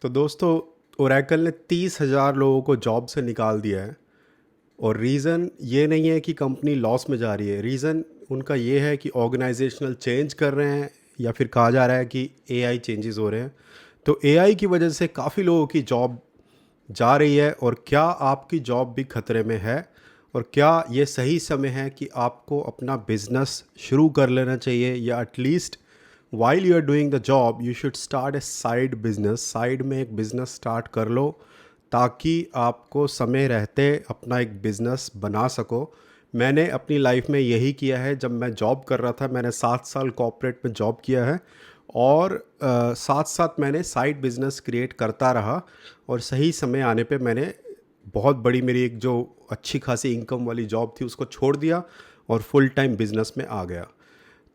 तो दोस्तों, ओरेकल ने 30,000 लोगों को जॉब से निकाल दिया है। और रीज़न ये नहीं है कि कंपनी लॉस में जा रही है। रीज़न उनका ये है कि ऑर्गेनाइजेशनल चेंज कर रहे हैं, या फिर कहा जा रहा है कि एआई चेंजेस हो रहे हैं। तो एआई की वजह से काफ़ी लोगों की जॉब जा रही है। और क्या आपकी जॉब भी खतरे में है? और क्या ये सही समय है कि आपको अपना बिजनेस शुरू कर लेना चाहिए, या at least while you are doing the job you should start a side business? Side में एक बिजनेस स्टार्ट कर लो ताकि आपको समय रहते अपना एक बिजनेस बना सको। मैंने अपनी लाइफ में यही किया है। जब मैं जॉब कर रहा था, मैंने 7 साल कॉर्पोरेट में जॉब किया है, और साथ साथ मैंने साइड बिजनेस क्रिएट करता रहा। और सही समय आने पे मैंने बहुत बड़ी, मेरी एक जो अच्छी खासी इनकम वाली जॉब थी उसको छोड़ दिया और फुल टाइम बिजनेस में आ गया।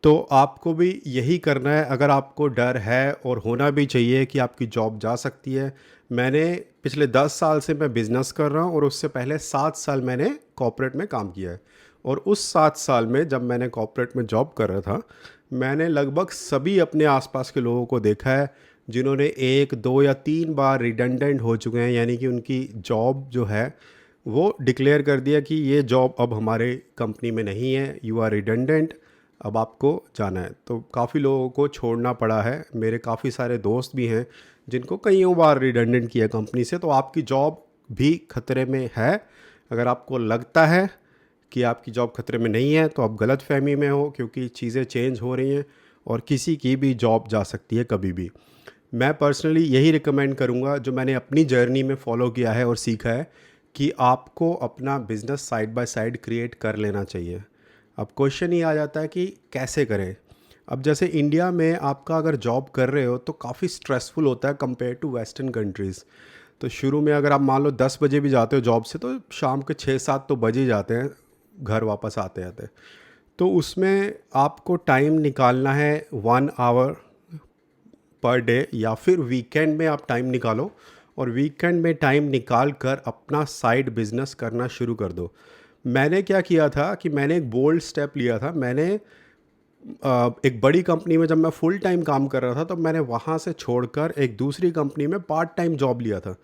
तो आपको भी यही करना है। अगर आपको डर है, और होना भी चाहिए, कि आपकी जॉब जा सकती है। मैंने पिछले 10 साल से मैं बिज़नेस कर रहा हूँ, और उससे पहले 7 साल मैंने कॉर्पोरेट में काम किया है। और उस 7 साल में जब मैंने कॉर्पोरेट में जॉब कर रहा था, मैंने लगभग सभी अपने आसपास के लोगों को देखा है जिन्होंने 1, 2 या 3 बार रिडंडेंट हो चुके हैं। यानी कि उनकी जॉब जो है वो डिक्लेयर कर दिया कि ये जॉब अब हमारे कंपनी में नहीं है, यू आर रिडंडेंट, अब आपको जाना है। तो काफ़ी लोगों को छोड़ना पड़ा है। मेरे काफ़ी सारे दोस्त भी हैं जिनको कईयों बार रिडंडेंट किया कंपनी से। तो आपकी जॉब भी खतरे में है। अगर आपको लगता है कि आपकी जॉब खतरे में नहीं है तो आप गलत फहमी में हो, क्योंकि चीज़ें चेंज हो रही हैं और किसी की भी जॉब जा सकती है कभी भी। मैं पर्सनली यही रिकमेंड करूँगा, जो मैंने अपनी जर्नी में फॉलो किया है और सीखा है, कि आपको अपना business side by side create कर लेना चाहिए। अब क्वेश्चन ये आ जाता है कि कैसे करें। अब जैसे इंडिया में आपका अगर जॉब कर रहे हो तो काफ़ी स्ट्रेसफुल होता है कंपेयर टू वेस्टर्न कंट्रीज़। तो शुरू में अगर आप मान लो 10 बजे भी जाते हो जॉब से, तो शाम के 6-7 तो बज ही जाते हैं घर वापस आते आते। तो उसमें आपको टाइम निकालना है 1 आवर पर डे, या फिर वीकेंड में आप टाइम निकालो, और वीकेंड में टाइम निकाल कर अपना साइड बिजनेस करना शुरू कर दो। मैंने क्या किया था कि मैंने एक बोल्ड स्टेप लिया था। मैंने एक बड़ी कंपनी में जब मैं फुल टाइम काम कर रहा था, तो मैंने वहाँ से छोड़कर एक दूसरी कंपनी में पार्ट टाइम जॉब लिया था।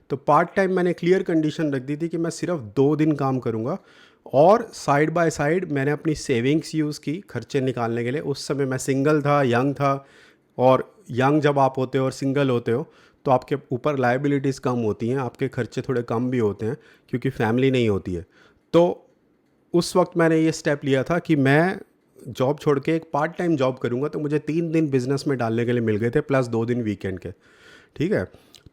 तो पार्ट टाइम मैंने क्लियर कंडीशन रख दी थी कि मैं सिर्फ 2 दिन काम करूँगा, और साइड बाय साइड मैंने अपनी सेविंग्स यूज़ की खर्चे निकालने के लिए। उस समय मैं सिंगल था, यंग था। और यंग जब आप होते हो और सिंगल होते हो, तो आपके ऊपर लाइबिलिटीज़ कम होती हैं, आपके खर्चे थोड़े कम भी होते हैं, क्योंकि फैमिली नहीं होती है। तो उस वक्त मैंने ये स्टेप लिया था कि मैं जॉब छोड़ के एक पार्ट टाइम जॉब करूँगा। तो मुझे 3 दिन बिजनेस में डालने के लिए मिल गए थे, प्लस 2 दिन वीकेंड के। ठीक है।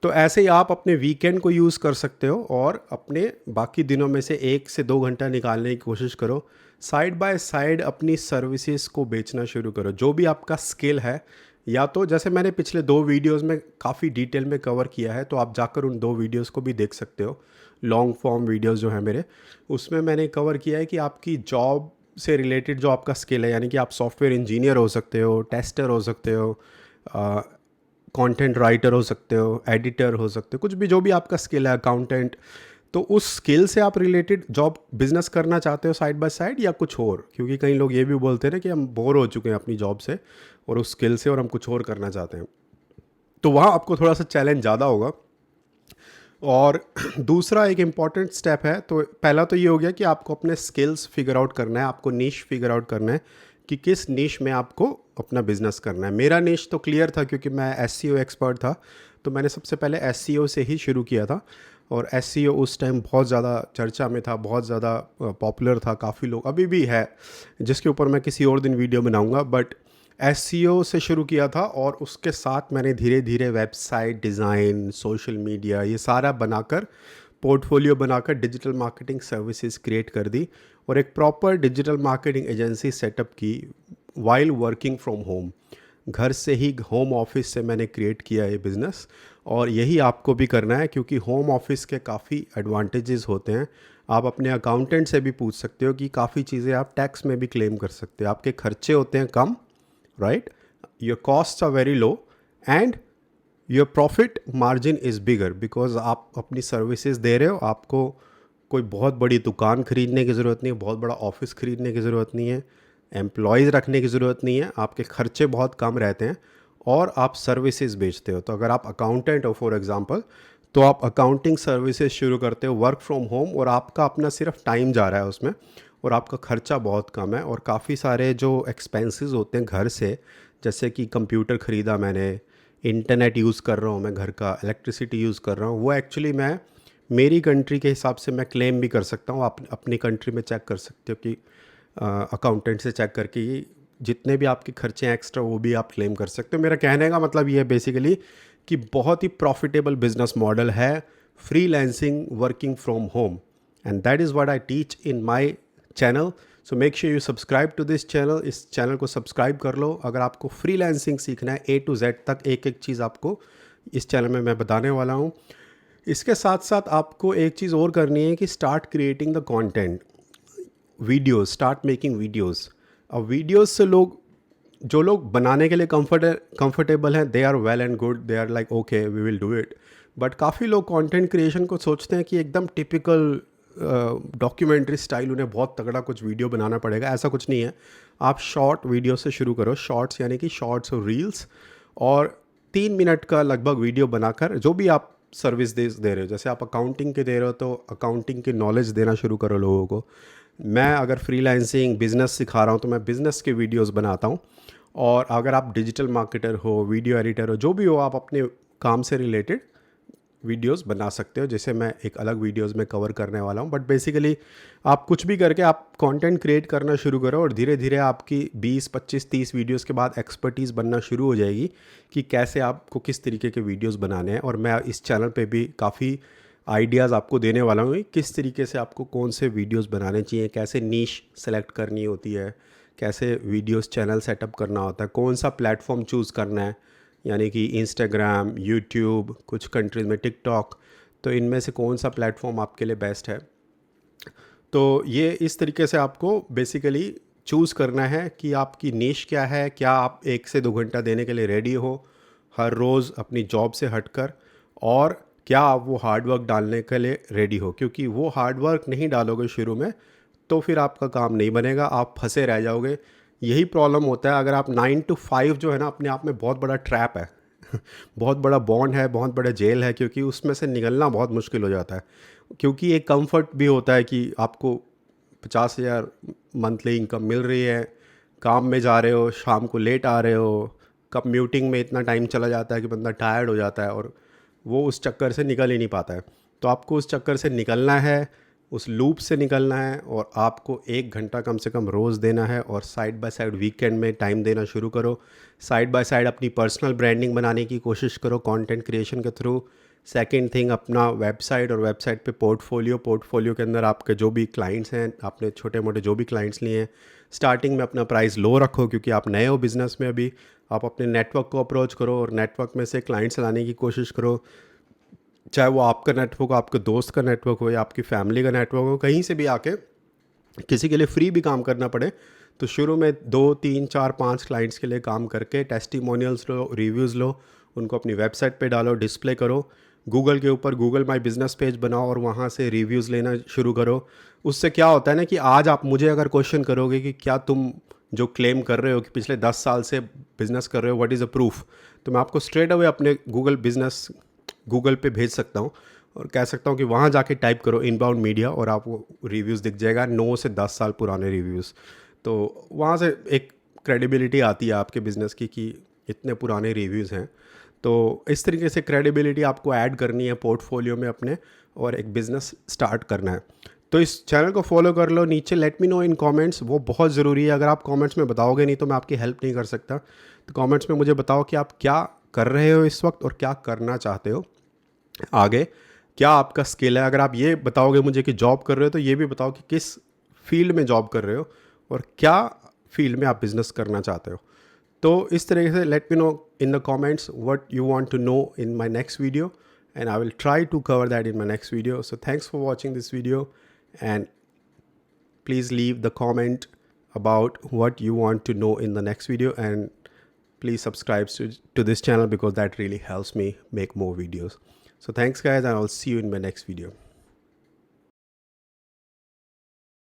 तो ऐसे ही आप अपने वीकेंड को यूज़ कर सकते हो, और अपने बाकी दिनों में से 1 से 2 घंटा निकालने की कोशिश करो। साइड बाय साइड अपनी सर्विसेज को बेचना शुरू करो, जो भी आपका स्किल है। या तो जैसे मैंने पिछले 2 वीडियोस में काफ़ी डिटेल में कवर किया है, तो आप जाकर उन 2 वीडियोस को भी देख सकते हो। लॉन्ग फॉर्म वीडियोस जो है मेरे, उसमें मैंने कवर किया है कि आपकी जॉब से रिलेटेड जो आपका स्किल है, यानी कि आप सॉफ्टवेयर इंजीनियर हो सकते हो, टेस्टर हो सकते हो, कंटेंट राइटर हो सकते हो, एडिटर हो सकते हो, कुछ भी जो भी आपका स्किल है, अकाउंटेंट। तो उस स्किल से आप रिलेटेड जॉब बिजनेस करना चाहते हो साइड बाय साइड, या कुछ और? क्योंकि कई लोग ये भी बोलते हैं ना कि हम बोर हो चुके हैं अपनी जॉब से और उस स्किल से, और हम कुछ और करना चाहते हैं। तो वहाँ आपको थोड़ा सा चैलेंज ज़्यादा होगा। और दूसरा एक इम्पॉर्टेंट स्टेप है। तो पहला तो ये हो गया कि आपको अपने स्किल्स फिगर आउट करना है, आपको नीश फिगर आउट करना है कि किस नीश में आपको अपना बिजनेस करना है। मेरा नीश तो क्लियर था, क्योंकि मैं एसईओ एक्सपर्ट था। तो मैंने सबसे पहले एसईओ से ही शुरू किया था। और एसईओ उस टाइम बहुत ज़्यादा चर्चा में था, बहुत ज़्यादा पॉपुलर था, काफ़ी लोग, अभी भी है, जिसके ऊपर मैं किसी और दिन वीडियो बनाऊंगा। बट एसईओ से शुरू किया था, और उसके साथ मैंने धीरे धीरे वेबसाइट डिज़ाइन, सोशल मीडिया, ये सारा बनाकर, पोर्टफोलियो बनाकर डिजिटल मार्केटिंग सर्विसेज क्रिएट कर दी, और एक proper digital marketing agency setup की वाइल वर्किंग फ्रॉम होम। घर से ही, होम ऑफिस से मैंने क्रिएट किया ये बिज़नेस। और यही आपको भी करना है, क्योंकि होम ऑफिस के काफ़ी एडवांटेजेस होते हैं। आप अपने अकाउंटेंट से भी पूछ सकते हो कि काफ़ी चीज़ें आप टैक्स में भी क्लेम कर सकते हो। आपके खर्चे होते हैं कम, right? Your cost are very low, and your profit margin is bigger, because आप अपनी सर्विसेज दे रहे हो। आपको कोई बहुत बड़ी दुकान खरीदने की ज़रूरत नहीं है, बहुत बड़ा ऑफिस खरीदने की ज़रूरत नहीं है, एम्प्लॉयज़ रखने की ज़रूरत नहीं है, आपके खर्चे बहुत कम रहते हैं। और आप सर्विसेज बेचते हो। तो अगर आप अकाउंटेंट हो फॉर एग्जांपल, तो आप अकाउंटिंग सर्विसेज शुरू करते हो वर्क फ्रॉम होम, और आपका अपना सिर्फ टाइम जा रहा है उसमें, और आपका खर्चा बहुत कम है, और काफ़ी सारे जो एक्सपेंसेस होते हैं घर से, जैसे कि कंप्यूटर ख़रीदा मैंने, इंटरनेट यूज़ कर रहा हूँ मैं घर का, इलेक्ट्रिसिटी यूज़ कर रहा हूँ, वो एक्चुअली मैं मेरी कंट्री के हिसाब से मैं क्लेम भी कर सकता हूँ। आप अपनी कंट्री में चेक कर सकते हो कि अकाउंटेंट से चेक करके ये जितने भी आपके खर्चे हैं एक्स्ट्रा, वो भी आप क्लेम कर सकते हो। मेरा कहने का मतलब ये है बेसिकली कि बहुत ही प्रॉफिटेबल बिजनेस मॉडल है freelancing working from home, and that is what I teach in my channel. So make sure you subscribe to this channel. इस चैनल को सब्सक्राइब कर लो अगर आपको फ्रीलांसिंग सीखना है, A to Z तक एक एक चीज़ आपको इस चैनल में मैं बताने वाला हूँ। इसके साथ साथ आपको एक चीज़ और करनी है कि start creating the content, videos, start making videos. अब वीडियोस से जो लोग बनाने के लिए कंफर्टेबल हैं, they are well and good, they are like okay we will do it. But काफ़ी लोग कंटेंट क्रिएशन को सोचते हैं कि एकदम टिपिकल डॉक्यूमेंट्री स्टाइल, उन्हें बहुत तगड़ा कुछ वीडियो बनाना पड़ेगा। ऐसा कुछ नहीं है। आप शॉर्ट वीडियो से शुरू करो, शॉर्ट्स यानी कि शॉर्ट्स और रील्स, और 3 मिनट का लगभग वीडियो बनाकर जो भी आप सर्विस दे रहे हो, जैसे आप अकाउंटिंग के दे रहे हो तो अकाउंटिंग की नॉलेज देना शुरू करो लोगों को। मैं अगर फ्रीलांसिंग बिज़नेस सिखा रहा हूँ तो मैं बिज़नेस के वीडियोस बनाता हूँ। और अगर आप डिजिटल मार्केटर हो, वीडियो एडिटर हो, जो भी हो, आप अपने काम से रिलेटेड वीडियोस बना सकते हो, जैसे मैं एक अलग वीडियोस में कवर करने वाला हूँ। बट बेसिकली आप कुछ भी करके आप कंटेंट क्रिएट करना शुरू करो, और धीरे धीरे आपकी 20, 25, 30 वीडियोस के बाद एक्सपर्टीज़ बनना शुरू हो जाएगी कि कैसे आपको किस तरीके के वीडियोस बनाने हैं। और मैं इस चैनल पे भी काफ़ी आइडियाज़ आपको देने वाला हूँ किस तरीके से आपको कौन से वीडियोस बनाने चाहिए, कैसे नीश सेलेक्ट करनी होती है, कैसे वीडियोस चैनल सेटअप करना होता है, कौन सा प्लेटफॉर्म चूज़ करना है, यानी कि इंस्टाग्राम, यूट्यूब, कुछ कंट्रीज़ में टिकटॉक, तो इनमें से कौन सा प्लेटफॉर्म आपके लिए बेस्ट है। तो ये इस तरीके से आपको बेसिकली चूज़ करना है कि आपकी नीश क्या है, क्या आप 1 से 2 घंटा देने के लिए रेडी हो हर रोज़ अपनी जॉब से हटकर, और क्या आप वो हार्ड वर्क डालने के लिए रेडी हो। क्योंकि वो हार्ड वर्क नहीं डालोगे शुरू में तो फिर आपका काम नहीं बनेगा, आप फंसे रह जाओगे। यही प्रॉब्लम होता है अगर आप 9 to 5 जो है ना, अपने आप में बहुत बड़ा ट्रैप है बहुत बड़ा बॉन्ड है, बहुत बड़ा जेल है, क्योंकि उसमें से निकलना बहुत मुश्किल हो जाता है। क्योंकि एक कंफर्ट भी होता है कि आपको 50,000 मंथली इनकम मिल रही है, काम में जा रहे हो, शाम को लेट आ रहे हो, कम्यूटिंग में इतना टाइम चला जाता है कि बंदा टायर्ड हो जाता है, और वो उस चक्कर से निकल ही नहीं पाता है। तो आपको उस चक्कर से निकलना है, उस लूप से निकलना है, और आपको 1 घंटा कम से कम रोज़ देना है, और साइड बाय साइड वीकेंड में टाइम देना शुरू करो। साइड बाय साइड अपनी पर्सनल ब्रांडिंग बनाने की कोशिश करो कंटेंट क्रिएशन के थ्रू। सेकंड थिंग, अपना वेबसाइट, और वेबसाइट पे पोर्टफोलियो के अंदर आपके जो भी क्लाइंट्स हैं, आपने छोटे मोटे जो भी क्लाइंट्स लिए हैं, स्टार्टिंग में अपना प्राइस लो रखो, क्योंकि आप नए हो बिज़नेस में अभी। आप अपने नेटवर्क को अप्रोच करो, और नेटवर्क में से क्लाइंट्स लाने की कोशिश करो, चाहे वो आपका नेटवर्क हो, आपके दोस्त का नेटवर्क हो, या आपकी फैमिली का नेटवर्क हो। कहीं से भी आके किसी के लिए फ्री भी काम करना पड़े तो शुरू में 2, 3, 4, 5 क्लाइंट्स के लिए काम करके टेस्टिमोनियल्स लो, रिव्यूज़ लो, उनको अपनी वेबसाइट पे डालो, डिस्प्ले करो। गूगल के ऊपर गूगल माई बिज़नेस पेज बनाओ, और वहाँ से रिव्यूज़ लेना शुरू करो। उससे क्या होता है ना कि आज आप मुझे अगर क्वेश्चन करोगे कि क्या तुम जो क्लेम कर रहे हो कि पिछले 10 साल से बिज़नेस कर रहे हो, व्हाट इज़ अ प्रूफ, तो मैं आपको स्ट्रेट अवे अपने गूगल पे भेज सकता हूँ, और कह सकता हूँ कि वहाँ जाके टाइप करो इनबाउंड मीडिया, और आपको रिव्यूज़ दिख जाएगा, 9 से 10 साल पुराने रिव्यूज़। तो वहाँ से एक क्रेडिबिलिटी आती है आपके बिज़नेस की कि इतने पुराने रिव्यूज़ हैं। तो इस तरीके से क्रेडिबिलिटी आपको ऐड करनी है पोर्टफोलियो में अपने, और एक बिज़नेस स्टार्ट करना है। तो इस चैनल को फॉलो कर लो। नीचे लेट मी नो इन कमेंट्स, वो बहुत ज़रूरी है। अगर आप कमेंट्स में बताओगे नहीं तो मैं आपकी हेल्प नहीं कर सकता। तो कमेंट्स में मुझे बताओ कि आप क्या कर रहे हो इस वक्त, और क्या करना चाहते हो आगे, क्या आपका स्किल है। अगर आप ये बताओगे मुझे कि जॉब कर रहे हो, तो ये भी बताओ कि किस फील्ड में जॉब कर रहे हो, और क्या फील्ड में आप बिज़नेस करना चाहते हो। तो इस तरीके से let me know in the comments what you want to know in my next video, and I will try to cover that in my next video. So thanks for watching this video, and please leave the comment about what you want to know in the next video, and please subscribe to this channel because that really helps me make more videos. So thanks guys, and I'll see you in my next video.